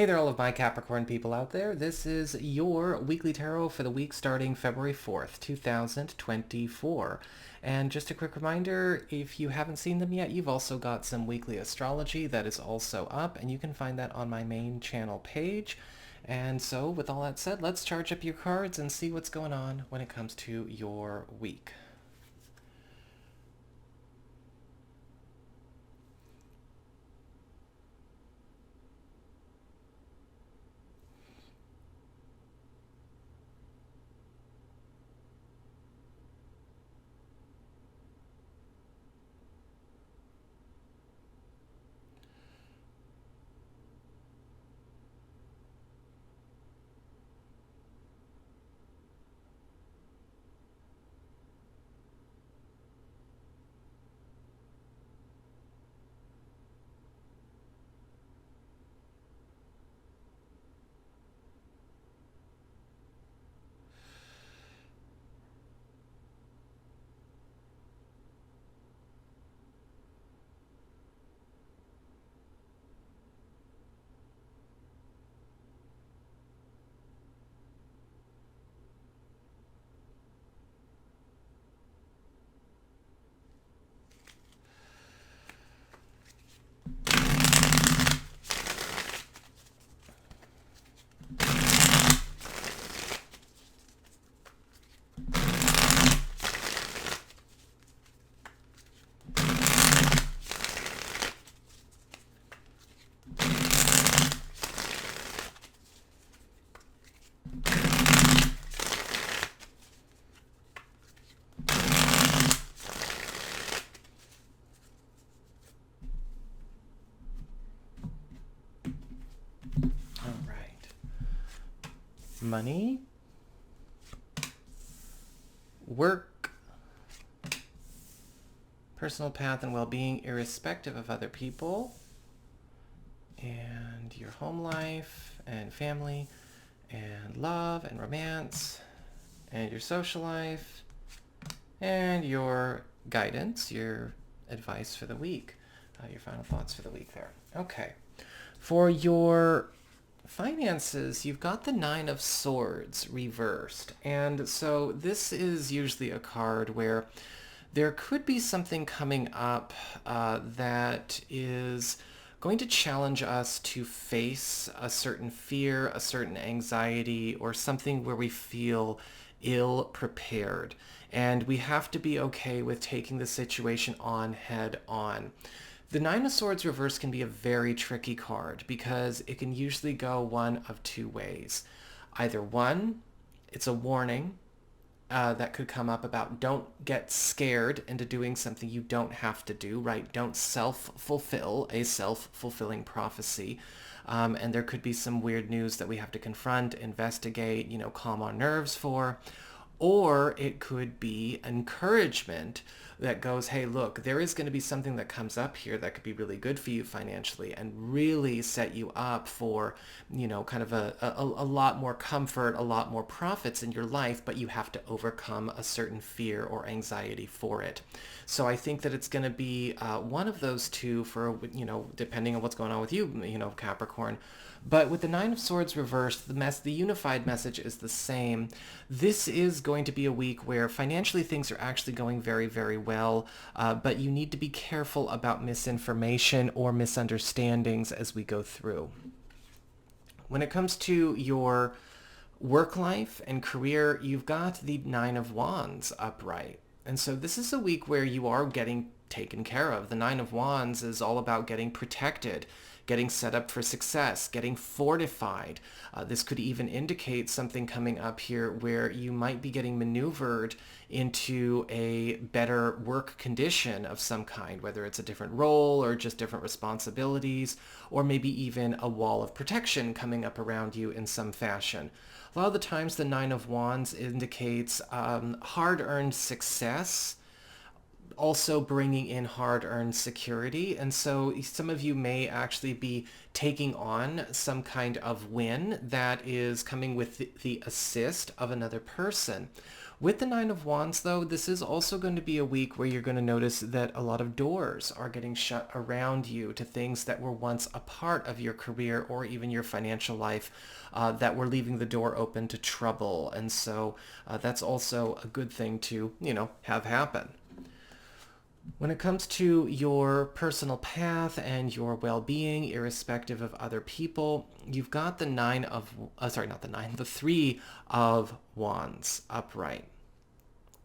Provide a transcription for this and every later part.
Hey there, all of my Capricorn people out there. This is your weekly tarot for the week starting February 4th, 2024. And just a quick reminder, if you haven't seen them yet, you've also got some weekly astrology that is also up, and you can find that on my main channel page. And so, with all that said, let's charge up your cards and see what's going on when it comes to your week. All right. Money, work, personal path and well-being irrespective of other people, and your home life and family and love and romance and your social life and your guidance, your advice for the week, your final thoughts for the week there. Okay. For your finances, you've got the Nine of Swords reversed. And so this is usually a card where there could be something coming up that is going to challenge us to face a certain fear, a certain anxiety, or something where we feel ill prepared. And we have to be okay with taking the situation on head on. The Nine of Swords reverse can be a very tricky card because it can usually go one of two ways. Either one, it's a warning that could come up about don't get scared into doing something you don't have to do, right? Don't self-fulfill a self-fulfilling prophecy. And there could be some weird news that we have to confront, investigate, calm our nerves for. Or it could be encouragement that goes, hey, look, there is going to be something that comes up here that could be really good for you financially and really set you up for, kind of a lot more comfort, a lot more profits in your life, but you have to overcome a certain fear or anxiety for it. So I think that it's going to be one of those two for, depending on what's going on with you, Capricorn. But with the Nine of Swords reversed, the unified message is the same. This is going to be a week where financially things are actually going very, very well, but you need to be careful about misinformation or misunderstandings as we go through. When it comes to your work life and career, you've got the Nine of Wands upright. And so this is a week where you are getting taken care of. The Nine of Wands is all about getting protected, getting set up for success, getting fortified. This could even indicate something coming up here where you might be getting maneuvered into a better work condition of some kind, whether it's a different role or just different responsibilities, or maybe even a wall of protection coming up around you in some fashion. A lot of the times the Nine of Wands indicates hard-earned success, also bringing in hard-earned security. And so some of you may actually be taking on some kind of win that is coming with the assist of another person. With the Nine of Wands, though, this is also going to be a week where you're going to notice that a lot of doors are getting shut around you to things that were once a part of your career or even your financial life that were leaving the door open to trouble. And so that's also a good thing to, have happen. When it comes to your personal path and your well-being, irrespective of other people, you've got the the Three of Wands upright.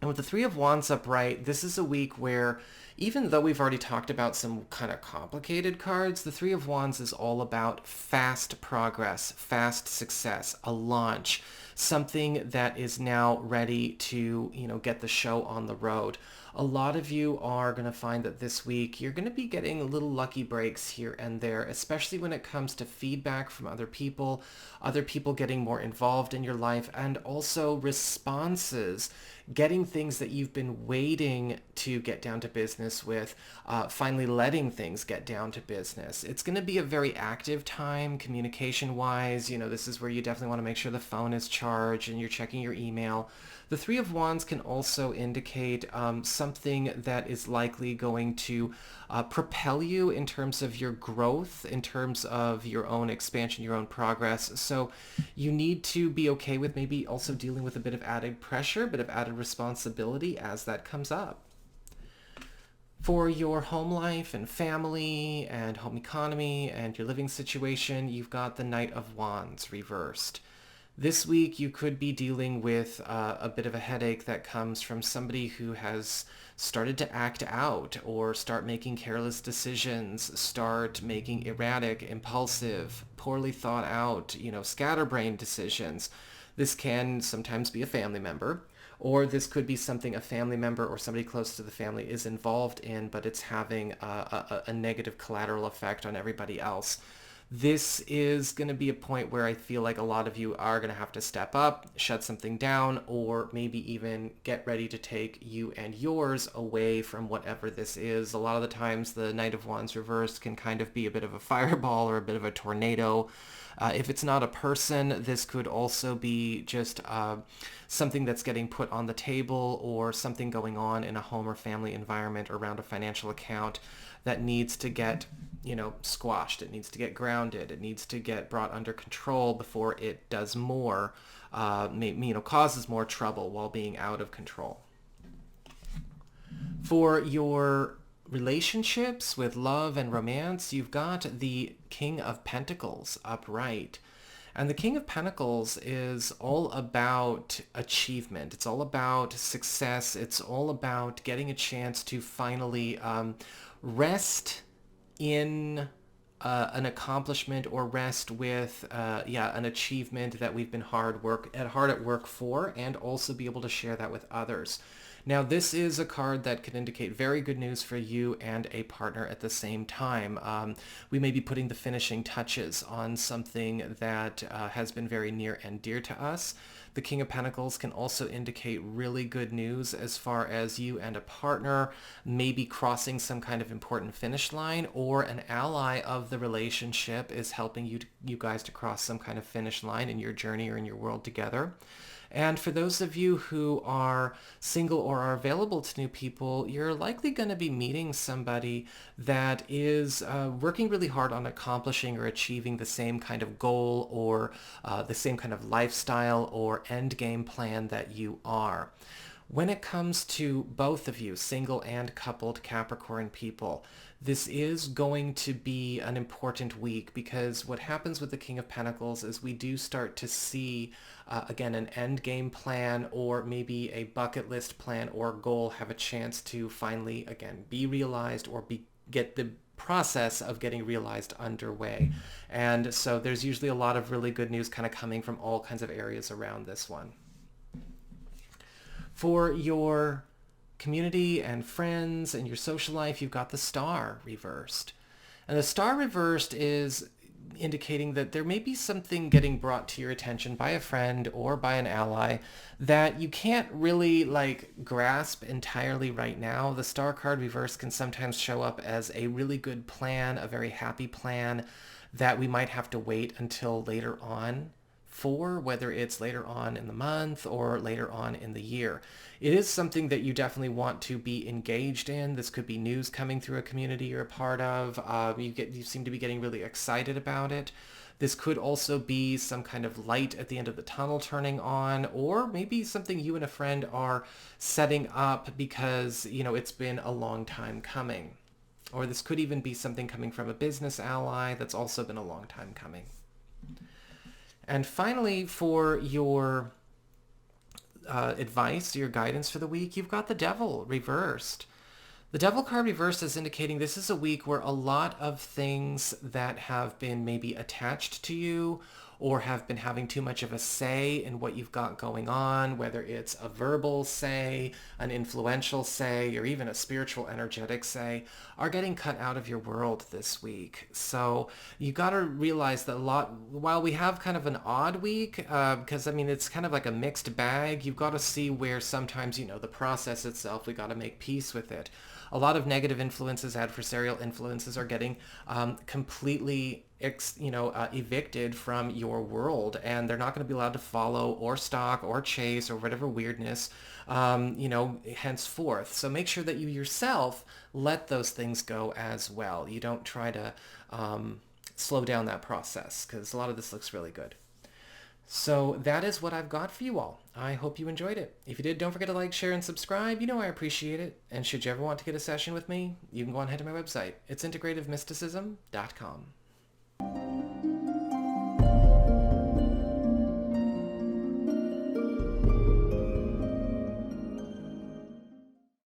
And with the Three of Wands upright, this is a week where, even though we've already talked about some kind of complicated cards, the Three of Wands is all about fast progress, fast success, a launch, something that is now ready to, get the show on the road. A lot of you are going to find that this week you're going to be getting little lucky breaks here and there, especially when it comes to feedback from other people getting more involved in your life, and also responses, getting things that you've been waiting to get down to business with, finally letting things get down to business. It's going to be a very active time communication-wise. This is where you definitely want to make sure the phone is charged and you're checking your email. The Three of Wands can also indicate something that is likely going to propel you in terms of your growth, in terms of your own expansion, your own progress. So you need to be okay with maybe also dealing with a bit of added pressure, a bit of added responsibility as that comes up. For your home life and family and home economy and your living situation, you've got the Knight of Wands reversed. This week, you could be dealing with a bit of a headache that comes from somebody who has started to act out or start making careless decisions, start making erratic, impulsive, poorly thought out, scatterbrained decisions. This can sometimes be a family member, or this could be something a family member or somebody close to the family is involved in, but it's having a negative collateral effect on everybody else. This is going to be a point where I feel like a lot of you are going to have to step up, shut something down, or maybe even get ready to take you and yours away from whatever this is. A lot of the times the Knight of Wands reversed can kind of be a bit of a fireball or a bit of a tornado. If it's not a person, this could also be just something that's getting put on the table or something going on in a home or family environment around a financial account that needs to get, squashed. It needs to get grounded. It needs to get brought under control before it does more, causes more trouble while being out of control. For your relationships with love and romance, you've got the King of Pentacles upright. And the King of Pentacles is all about achievement. It's all about success. It's all about getting a chance to finally rest in an accomplishment or rest with an achievement that we've been hard at work for, and also be able to share that with others. Now, this is a card that can indicate very good news for you and a partner at the same time. We may be putting the finishing touches on something that has been very near and dear to us. The King of Pentacles can also indicate really good news as far as you and a partner maybe crossing some kind of important finish line, or an ally of the relationship is helping you guys to cross some kind of finish line in your journey or in your world together. And for those of you who are single or are available to new people, you're likely going to be meeting somebody that is working really hard on accomplishing or achieving the same kind of goal or the same kind of lifestyle or end game plan that you are. When it comes to both of you, single and coupled Capricorn people, this is going to be an important week, because what happens with the King of Pentacles is we do start to see, again, an end game plan or maybe a bucket list plan or goal have a chance to finally, again, be realized or get the process of getting realized underway. And so there's usually a lot of really good news kind of coming from all kinds of areas around this one. For your community and friends and your social life, you've got the Star reversed. And the Star reversed is indicating that there may be something getting brought to your attention by a friend or by an ally that you can't really grasp entirely right now. The Star card reversed can sometimes show up as a really good plan, a very happy plan that we might have to wait until later on for, whether it's later on in the month or later on in the year. It is something that you definitely want to be engaged in. This could be news coming through a community you're a part of. You seem to be getting really excited about it. This could also be some kind of light at the end of the tunnel turning on, or maybe something you and a friend are setting up because, it's been a long time coming. Or this could even be something coming from a business ally that's also been a long time coming. And finally, for your advice, your guidance for the week, you've got the Devil reversed. The Devil card reversed is indicating this is a week where a lot of things that have been maybe attached to you or have been having too much of a say in what you've got going on, whether it's a verbal say, an influential say, or even a spiritual energetic say, are getting cut out of your world this week. So you got to realize that while we have kind of an odd week, because it's kind of like a mixed bag, you've got to see where sometimes, the process itself, we got to make peace with it. A lot of negative influences, adversarial influences are getting completely evicted from your world, and they're not going to be allowed to follow or stalk or chase or whatever weirdness, henceforth. So make sure that you yourself let those things go as well. You don't try to slow down that process, because a lot of this looks really good. So that is what I've got for you all. I hope you enjoyed it. If you did, don't forget to like, share, and subscribe. I appreciate it. And should you ever want to get a session with me, you can go on ahead to my website. It's integrativemysticism.com.